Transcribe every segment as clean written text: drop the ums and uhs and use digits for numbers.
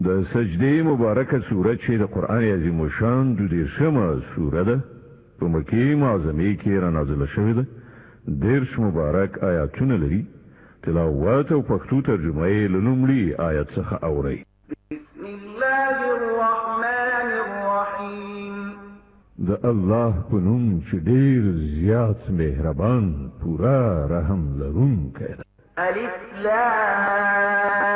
د سجدې مبارکه سوره چې د قرآن عظیم شان 12مه سوره ده په مکې معظمې کې را نازله شوې ده. 10 مبارک آیاتونه لري. تلاوت او پښتو ترجمه یې له لومړي آیت څخه اورئ. بسم الله الرحمن الرحیم. د الله په نوم چې ډېر زیات مهربان پورا رحم لرونکی ده. الف لام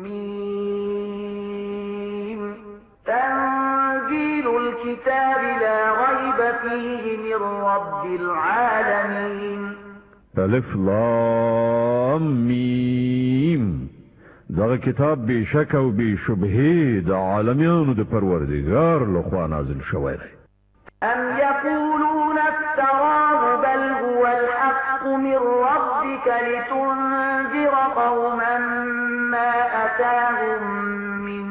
میم. تنزيل الكتاب لا ريب فيه من رب العالمين. الف لام میم. دغه کتاب بے شک او بے شبهه د عالمیانو د پروردگار لخوا نازل شوی دی. أم يقولون افتراه بل هو الحق من ربك لتنذر قوما ما أتاهم من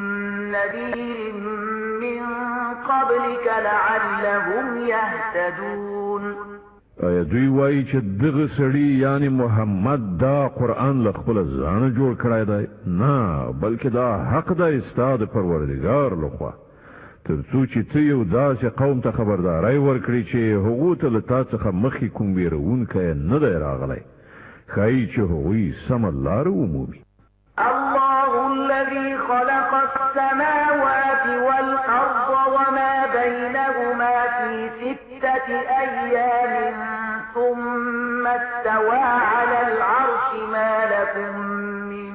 نذير من قبلك لعلهم يهتدون. آیا دوی وایي چې دغه سړي یعنی محمد دا قرآن له خپل ځانه جوړ کړی دی؟ نه، بلکې دا حق دی ستا د پروردګار لخوا، تر څو چې ته یو داسې قوم ته خبرداری ورکړي چې هغو ته له تا څخه مخکې کوم ویرونکی نه دی راغلی، ښایي چې هغوی سمه لاره ومومي. الله الذي خلق السماوات والأرض وما بينهما في 6 أيام ثم استوى على العرش ما لكم من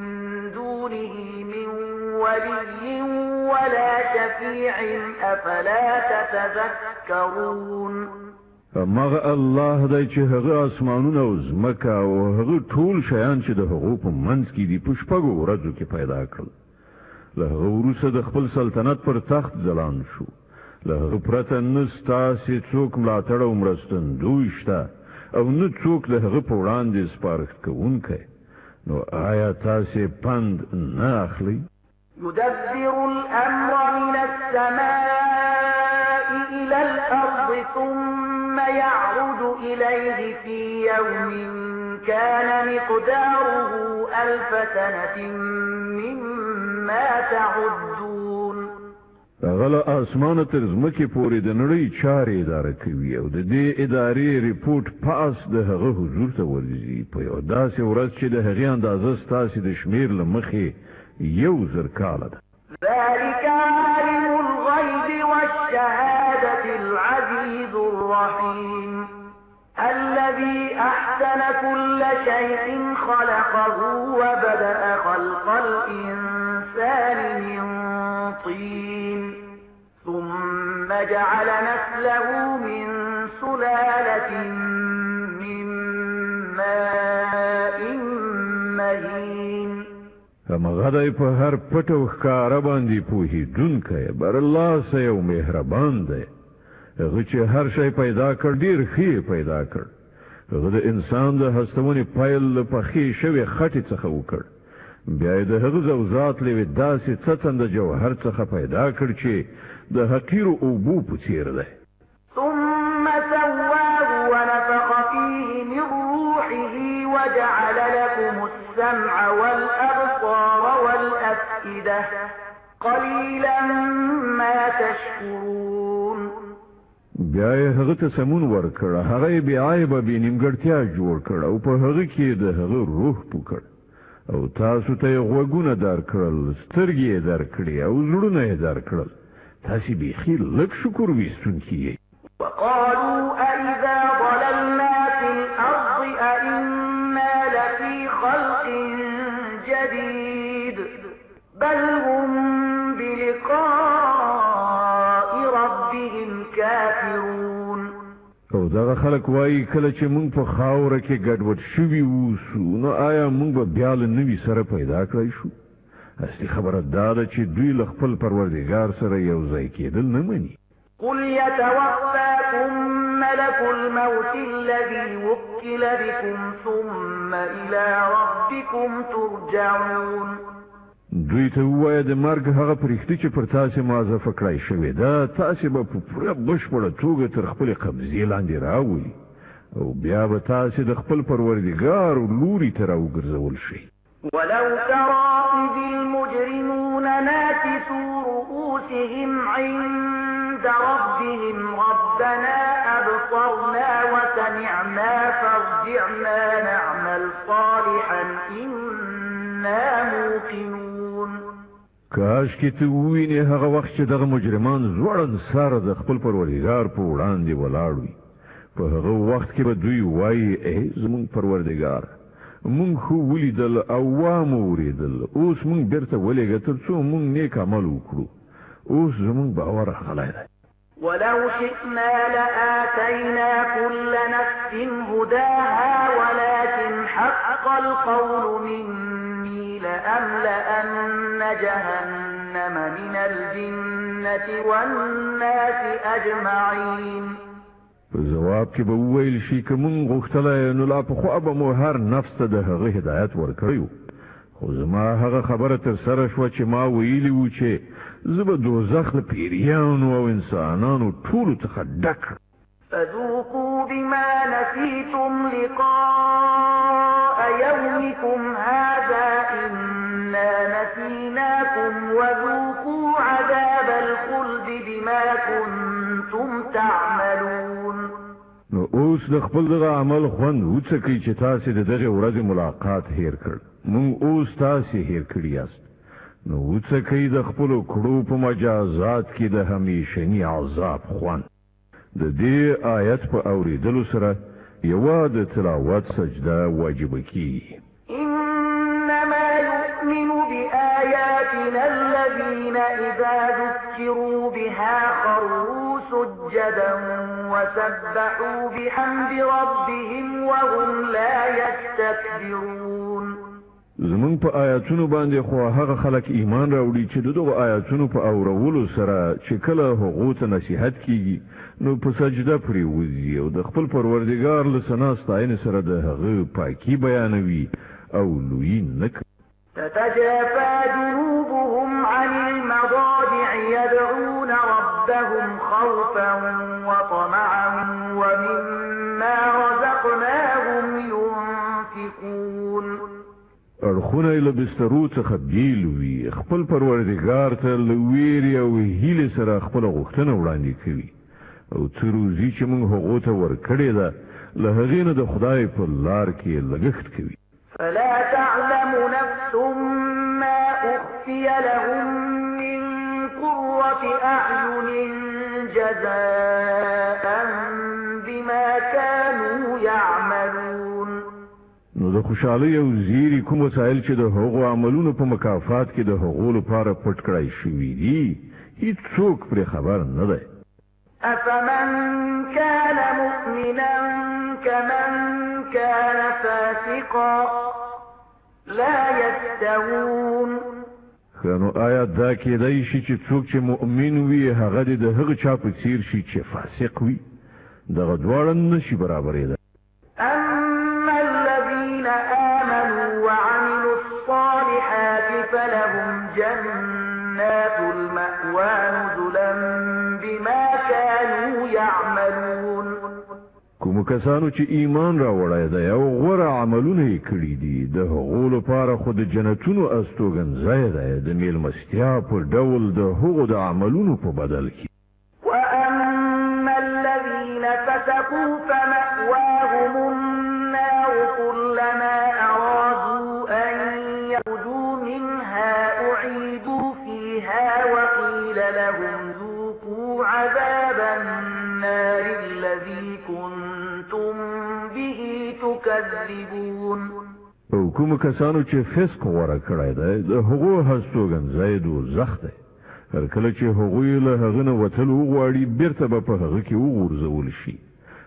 دونه من ولي ولا شفيع أفلا تتذكرون. مغه الله دی چې هغه اسمانونه او ځمکه او هغه ټول شیان چې د هغو په منځ کې دي په شپږو ورځو کې پیدا کړل. له هغه وروسته د خپل سلطنت پر تخت ځلان شو. له هغه پرته نه ستاسې څوک ملاتړ او مرستندوی شته او نه څوک د هغه په وړاندې سپارښت کوونکی. نو آیا تاسې پند نه اخلئ؟ يدبر الأمر من السماء إلى الأرض ثم يعرج إليه في يوم كان مقداره 1000 سنة مما تعدون. غله اسمانه تر ځمکې پورې د نړۍ چارې اداره کوي او د دې ادارې ریپورت پاس د هغه حضور ته ورځي په یو داسې ورځ چې د هغې اندازه ستاسې د شمیر له مخې 1000 کاله ده. ذلك عالم الغيب والشهادة العزيز الرحيم الذي أحسن كل شيء خلقه وبدأ خلق الإنسان من طين ثم جعل نسله من سلالة من ماء مهين. همغه دی په هر پټ او ښکاره باندې پوهېدونکی برلاسه او مهربان دی. هغه چې هر شی پیدا کړ ډېر ښه پیدا کړ. هغه د انسان د هستونې پیل له پخې شوې خټې څخه وکړ. بیا یې د هغه زوزات له یوې داسې څڅنده جوهر څخه پیدا کړ چې د حقیرو اوبو په څېر دی. ثم سواه ونفخ فيه من روحه وجعل لكم السمع والأبصار والأفئدة قليلا ما تشكرون. بیا یې هغه ته سمون ورکړ، هغه یې بې عیبه بې نیمګړتیا جوړ کړ او په هغه کې د هغه روح پوکړ او تاسو ته یې غوږونه درکړل، سترګې یې درکړې او زړونه یې درکړل. تاسې بیخي لږ شکر ویستونکي یې. وقالوا أئذا ضللنا في الأرض أئنا لفي خلق جديد بل هم بلقاء ربهم كافرون. او دغه خلک وایي کله چې موږ په خاوره کې ګډوډ شوي اوسو نو آیا موږ به بیا له نوي سره پیدا کړی شو؟ اصلي خبره دا ده چې دوی له خپل پروردګار سره یو ځای کېدل نه مني. قل يتوفاكم ملك الموت الذي وكل بكم ثم إلى ربكم ترجعون. دوی ته ووایه د مرګ هغه پرښتې چې پر تاسې معزفه کړی شوې ده تاسې به په پوره بشپړه توګه تر خپلې قبضې لاندې راولي او بیا به تاسې د خپل پروردګار لوري ته راوګرځول شئ. ولو ترى إذ المجرمون ناكسوا رؤوسهم عند ربهم ربنا أبصرنا وسمعنا فارجعنا نعمل صالحا إنا موقنون. کاش کې ته ووینې هغه وخت چې دغه مجرمان ځوړند سره د خپل پروردګار په وړاندې ولاړ وي. په هغه وخت کې به دوی وایي ای زمونږ پروردګار مونږ خو ولیدل او وامو وریدل، اوس مونږ بیرته ولېږه تر څو مونږ نیک عمل وکړو. اوس زمونږ باور راغلی دی. ولو شئنا لآتينا كل نفس هداها ولكن حق القول مني لأملأن جهنم من الجنة والناس أجمعين. په جواب کې به وویل شي که مونږ غوښتلی نو لا پخوا به مو هر نفس ته د هغه هدایت ورکړی، خو زما هغه خبره تر سره شوه چې ما ویلي وو چې زه به دوزخ د پیریانو او انسانانو ټولو څخه ډک کړم. فذوقوا بما نسيتم لقاء يومكم هذا إنا نسيناكم وذوقوا عذاب الخلد بما كنتم تعملون. نو اوس د خپل دغه عمل خوند وڅکئ چې تاسې د دغې ورځې ملاقات هیر کړ. مونږ اوس تاسې هیر کړي یاست، نو وڅکئ د خپلو کړو په مجازات کې د همیشني عذاب خوند. د دې آیت په اوریدلو سره یوه د تلاوت سجده واجبه کیږي. إنما يؤمن بآياتنا الذين إذا ذكروا بها خروا سجدا وسبحوا بحمد ربهم وهم لا يستكبرون. زمونږ په آیاتونو باندې خو هغه خلک ایمان راوړي چې دغه آیاتونو په اورولو سره چې کله هغو ته نصیحت کیږي نو په سجده پرې وځي او د خپل پروردګار له ثنا ستاینې سره د هغه پاکي بیانوي او لوی نه کوي. تتجافى جنوبهم عن المضاجع يدعون ربهم خوفا وطمعا ومما رزقناهم ينفقون. اړخونه یې له بسترو څخه بیل وي، خپل پروردګار ته له ویرې او هیلې سره خپله غوښتنه وړاندې کوي او څه روزي چې موږ هغو ته ورکړې ده له هغې نه د خدای په لار کې لګښت کوي. فلا تعلم نفس ما أخفي لهم من قرة أعين جزاء بما كانوا يعملون. نو د خوشحالۍ او زیري کوم وسایل چې د هغو عملونو په مکافات کې د هغو لپاره پټ کړای شوي دي هیڅوک پرې خبر نه دی. أفمن كان مؤمنا كمن كان فاسقا لا يستوون. نو آیا دا کېدای شي چې څوک چې مؤمن وي هغه د هغه چا په څیر شي چې فاسق وي؟ دغه دواړه نشي برابرېدای. أما الذين آمنوا وعملوا الصالحات فلهم جنات المأوى نزلا بما كانوا يعملون. کوم کسانو چې ایمان راوړی دی او غوره عملونه یې کړي دي د هغو لپاره خو د جنتونو استوګنځای دی د میلمستیا په ډول د هغو د عملونو په بدل کې. وأما الذين فسقوا فمأواهم النار كلما أرادوا أن يخرجوا منها أعيدوا فيها وقيل لهم ذوقوا عذاب النار الذي كنتم به تكذبون. او کوم کسانو چې فسق غوره کړی دی د هغو هستوګنځای دوزخ دی. هر کله چې هغوی له هغه نه وتل وغواړي بیرته به په هغه کې وغورځول شي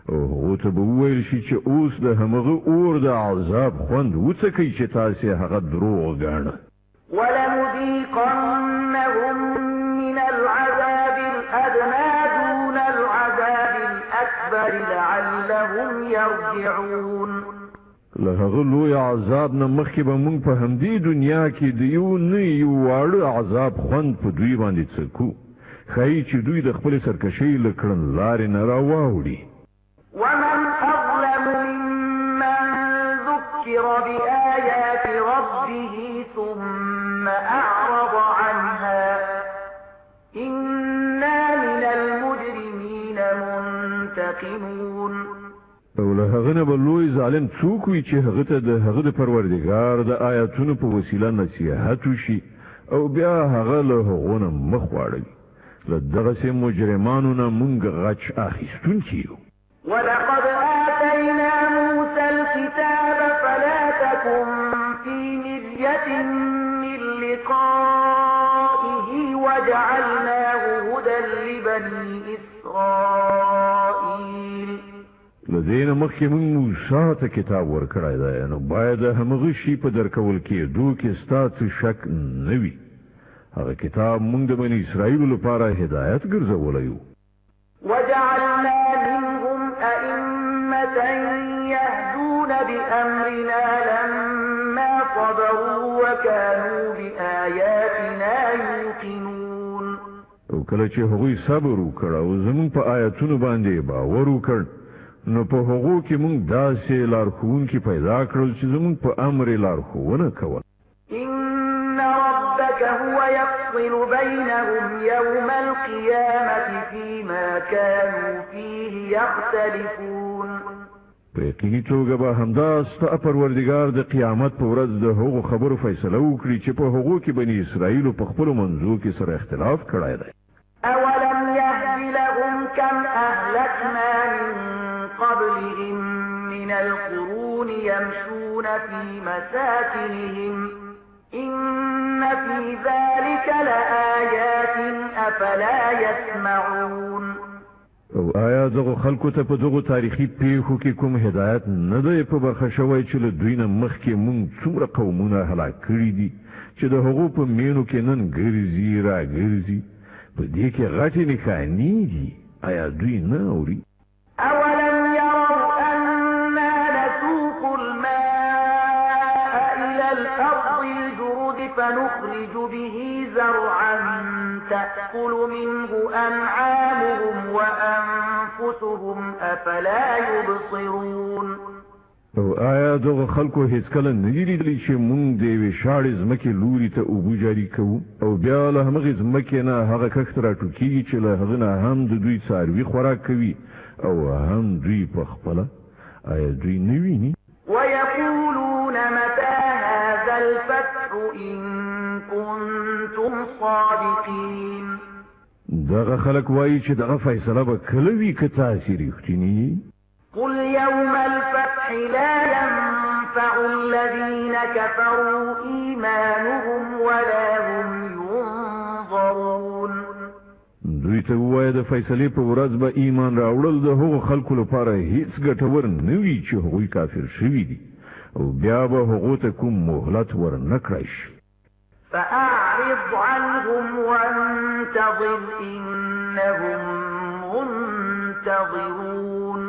او هغو ته به وویل شي چې اوس د همغه اور د عذاب خوند وڅکئ چې تاسې هغه دروغ ګاڼه. ولنذيقنهم من العذاب الأدنى دون العذاب الأكبر لعلهم يرجعون. له هغه لوی عذاب نه مخکې به موږ په همدې دنیا کې د یو نه یو واړه عذاب خوند په دوی باندې څکو، ښایي چې دوی د خپلې سرکشۍ له کړنلارې نه راواوړي. ومن أظلم ممن ذكر ذكر بآيات ربه ثم أعرض عنها إنا من المجرمين منتقمون. او له هغه نه به لوی ظالم څوک وي چې هغه ته د هغه د پروردګار د آیاتونو په وسیله نصیحت وشي او بیا هغه له هغو نه مخ واړوي. له دغسې مجرمانو نه مونږ غچ اخیستونکي یو. ولقد آتينا موسى الكتاب فلا تكن في مرية من لقائه وجعلناه هدى لبني إسرائيل. لدین مخکې مونږ موسی ته کتاب ورکړی دی، نو باید د همغه شي په درکول کېدو کې ستا څه شک نه وي. هغه کتاب مونږ د بني اسرائیلو لپاره هدایت ګرځولی و. وجعلنا منهم أئمة يهدون بأمرنا لما صبروا وكانوا بآياتنا يوقنون. او کله چې هغوی صبر وکړ او زمونږ په آیاتونو باندې باور وکړ، نو په هغو کې مونږ داسې لارښوونکي پیدا کړل چې زمونږ په امر یې لارښوونه کول. إن ربك هو يفصل بينهم يوم القيامة فيما كانوا فيه يختلفون. په یقیني توګه به همدا ستا پروردګار د قیامت په ورځ د هغو خبرو فیصله وکړي چې په هغو کې بني اسرائیلو په خپلو منځو کې سره اختلاف کړی دی. أولم يهد لهم كم أهلكنا من قبلهم من القرون يمشون في مساكنهم إن في ذلك لآيات أفلا يسمعون. او آیا دغه خلکو ته په دغو تاریخي پیښو کې کوم هدایت نه دی په برخه شوی چې له دوی نه مخکې مونږ څومره قومونه هلاک کړي دي چې د هغو په مینو کې نن ګرځي راګرځي؟ په دې کې غټې نښانې دي. آیا دوی نه اوري؟ أولم يروا أنا نسوق الماء إلى الأرض الجرد فنخرج به زرعا تأكل منه أنعامهم وأنفسهم أفلا يبصرون. او آیا دغه خلکو هیڅکله نه دي لیدلي چې مونږ د یوې شاړې ځمکې لوري ته اوبه جاري کوو او بیا له همغې ځمکې نه هغه کښت راټوکېږي چې له هغه نه هم د دوی څاروي خوراک کوي او هم دوی په خپله؟ آیا دوی نه ویني؟ ويقولون متى هذا الفتح إن كنتم صادقين. دغه خلک وایي چې دغه فیصله به کله وي که تاسې رښتیني؟ قل يوم الفتح لا ينفع الذين كفروا إيمانهم ولا هم ينظرون. دوی ته ووایه د فیصلې په ورځ به ایمان راوړل د هغو خلکو لپاره هیڅ ګټور نه وي چې هغوی کافر شوي دي او بیا به هغو ته کوم مهلت ور نه کړی شي. فأعرض عنهم وانتظر إنهم منتظرون.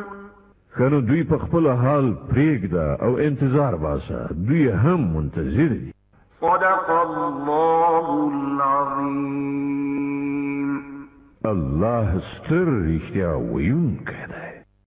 کنو دوی په خپل حال پرېږده او انتظار باسه، دوی هم منتظر دي. صدق الله العظيم. الله ستر رښتیا ویونکی دی.